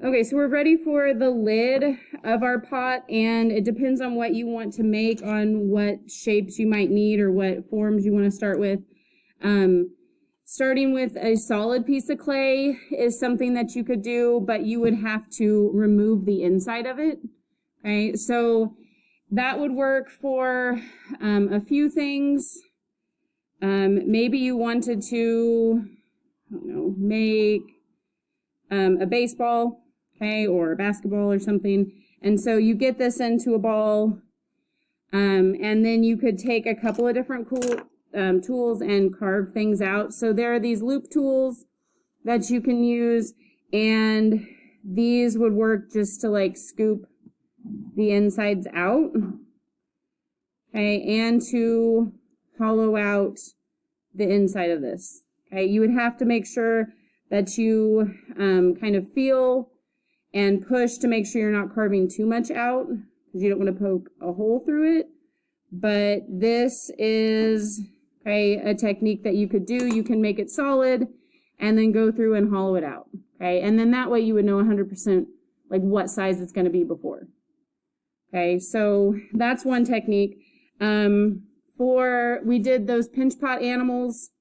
Okay, so we're ready for the lid of our pot, and it depends on what you want to make, on what shapes you might need or what forms you want to start with. Starting with a solid piece of clay is something that you could do, but you would have to remove the inside of it. Okay, so that would work for a few things. Maybe you wanted to, I don't know, make a baseball, okay, or a basketball or something. And so you get this into a ball, and then you could take a couple of different tools and carve things out. So there are these loop tools that you can use, and these would work just to like scoop the insides out, okay, and to hollow out the inside of this. Okay, you would have to make sure that you kind of feel and push to make sure you're not carving too much out, because you don't want to poke a hole through it. But this is, okay, a technique that you could do. You can make it solid and then go through and hollow it out. Okay, and then that way you would know 100% like what size it's going to be before. Okay, so that's one technique. We did those pinch pot animals,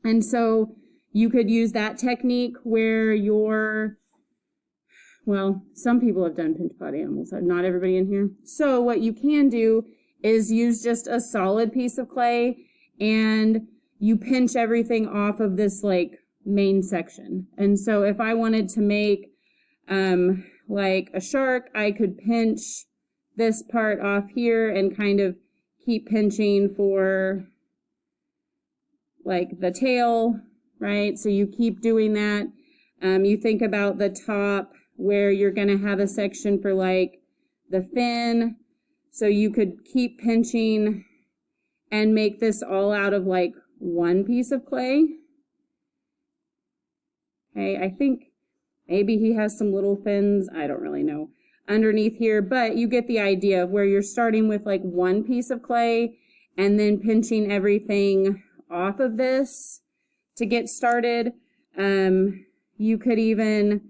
and so you could use that technique where some people have done pinch pot animals, not everybody in here. So what you can do is use just a solid piece of clay, and you pinch everything off of this like main section. And so if I wanted to make like a shark, I could pinch this part off here and kind of keep pinching for like the tail, right? So you keep doing that. You think about the top where you're going to have a section for like the fin. So you could keep pinching and make this all out of like one piece of clay. Okay, I think maybe he has some little fins, I don't really know, underneath here, but you get the idea of where you're starting with like one piece of clay and then pinching everything off of this to get started. You could even,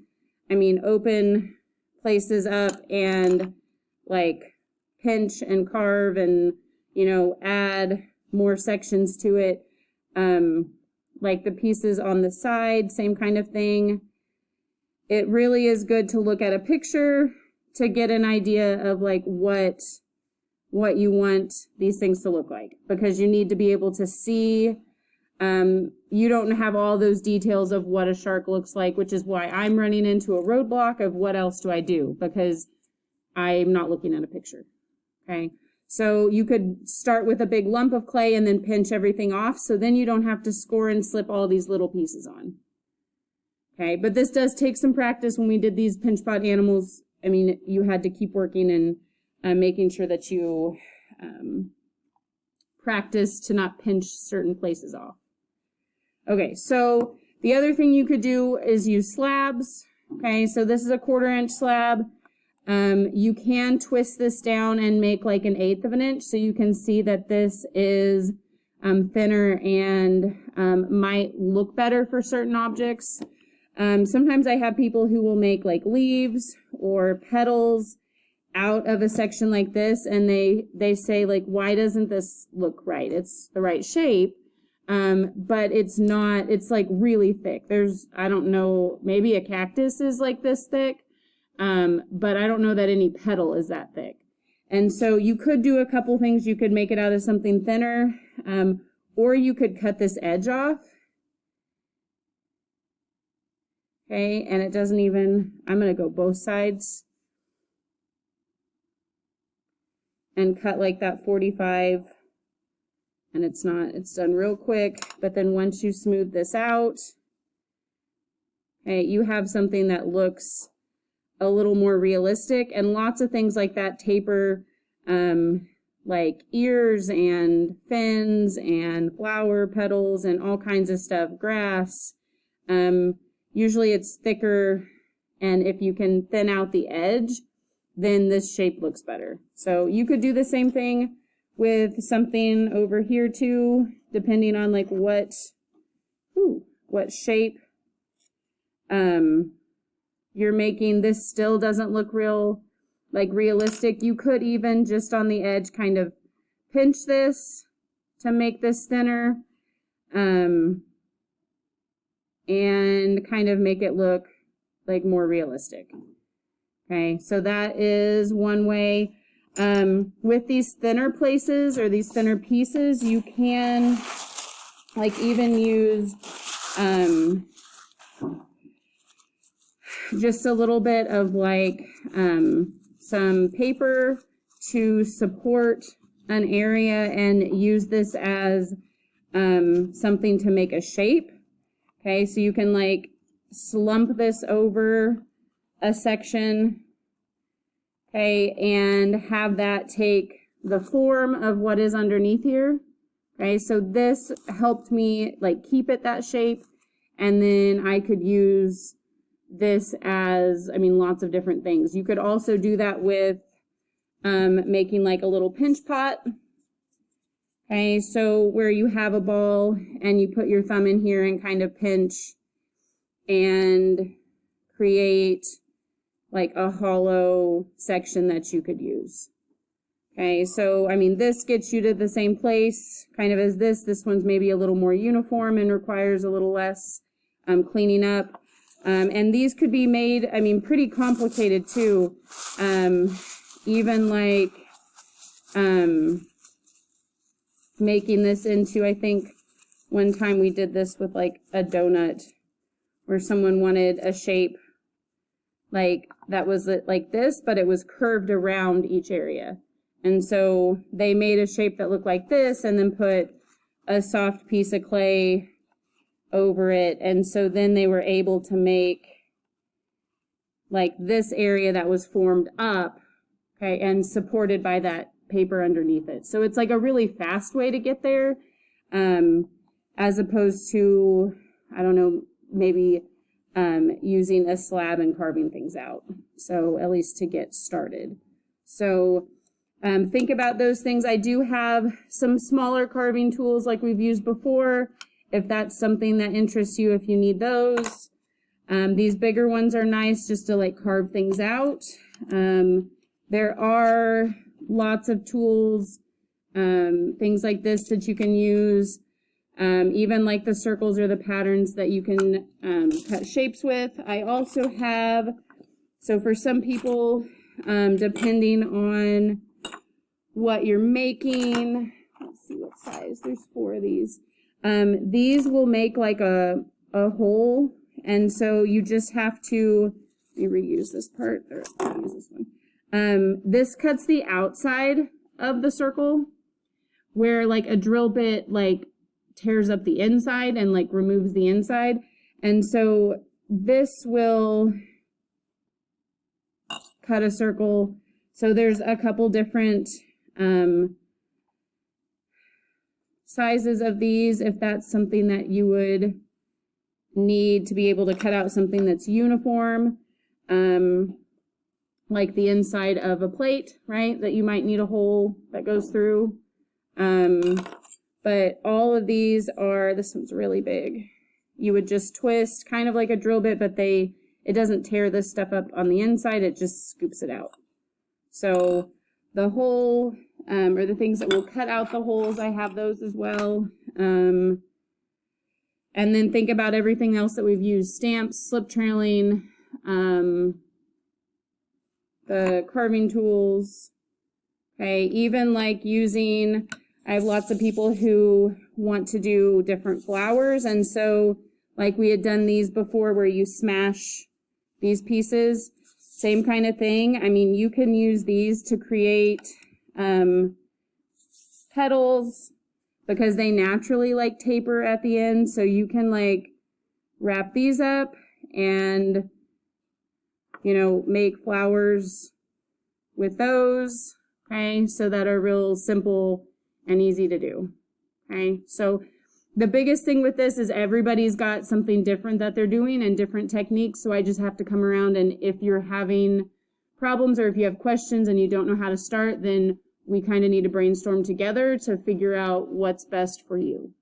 open places up and like pinch and carve and, add more sections to it. Like the pieces on the side, same kind of thing. It really is good to look at a picture to get an idea of like what you want these things to look like, because you need to be able to see. You don't have all those details of what a shark looks like, which is why I'm running into a roadblock of what else do I do, because I'm not looking at a picture. Okay, so you could start with a big lump of clay and then pinch everything off, so then you don't have to score and slip all these little pieces on. Okay, but this does take some practice. When we did these pinch pot animals, you had to keep working and making sure that you practice to not pinch certain places off. Okay, so the other thing you could do is use slabs. Okay, so this is a 1/4 inch slab. You can twist this down and make like 1/8 of an inch, so you can see that this is thinner and might look better for certain objects. Sometimes I have people who will make like leaves or petals out of a section like this, and they say like, why doesn't this look right? It's the right shape, but it's not. It's like really thick. I don't know, maybe a cactus is like this thick, but I don't know that any petal is that thick. And so you could do a couple things. You could make it out of something thinner, or you could cut this edge off. Okay, and it doesn't even, I'm going to go both sides and cut like that 45, and it's done real quick. But then once you smooth this out, okay, you have something that looks a little more realistic. And lots of things like that taper, like ears and fins and flower petals and all kinds of stuff, grass. Usually it's thicker, and if you can thin out the edge, then this shape looks better. So you could do the same thing with something over here too, depending on like what shape you're making this still doesn't look realistic, you could even just on the edge kind of pinch this to make this thinner, and kind of make it look like more realistic. Okay, so that is one way. With these thinner places or these thinner pieces, you can like even use just a little bit of like some paper to support an area and use this as something to make a shape. Okay, so you can like slump this over a section, okay, and have that take the form of what is underneath here. Okay, so this helped me like keep it that shape, and then I could use this as, I mean, lots of different things. You could also do that with making like a little pinch pot. Okay, so where you have a ball and you put your thumb in here and kind of pinch and create like a hollow section that you could use. Okay, so I mean, this gets you to the same place kind of as this. This one's maybe a little more uniform and requires a little less cleaning up. And these could be made, I mean, pretty complicated too. Even like making this into, I think one time we did this with like a donut where someone wanted a shape like that was like this, but it was curved around each area. And so they made a shape that looked like this and then put a soft piece of clay over it. And so then they were able to make like this area that was formed up, okay, and supported by that paper underneath it. So it's like a really fast way to get there, as opposed to, I don't know, maybe using a slab and carving things out. So at least to get started. So think about those things. I do have some smaller carving tools like we've used before, if that's something that interests you, if you need those. These bigger ones are nice just to like carve things out. There are lots of tools, things like this that you can use, even like the circles or the patterns that you can cut shapes with. I also have, so for some people, depending on what you're making, let's see what size, there's 4 of these. These will make like a hole, and so you just have to, let me reuse this part, or use this one. This cuts the outside of the circle, where like a drill bit like tears up the inside and like removes the inside. And so this will cut a circle. So there's a couple different sizes of these, if that's something that you would need to be able to cut out something that's uniform, like the inside of a plate, right, that you might need a hole that goes through. But all of these are, this one's really big. You would just twist kind of like a drill bit, but it doesn't tear this stuff up on the inside, it just scoops it out. So the hole, or the things that will cut out the holes, I have those as well. And then think about everything else that we've used: stamps, slip trailing, the carving tools, okay, even like using, I have lots of people who want to do different flowers, and so like we had done these before where you smash these pieces, same kind of thing. I mean, you can use these to create petals, because they naturally like taper at the end, so you can like wrap these up and, you know, make flowers with those, okay, so that are real simple and easy to do. Okay, so the biggest thing with this is everybody's got something different that they're doing and different techniques, so I just have to come around, and if you're having problems or if you have questions and you don't know how to start, then we kind of need to brainstorm together to figure out what's best for you.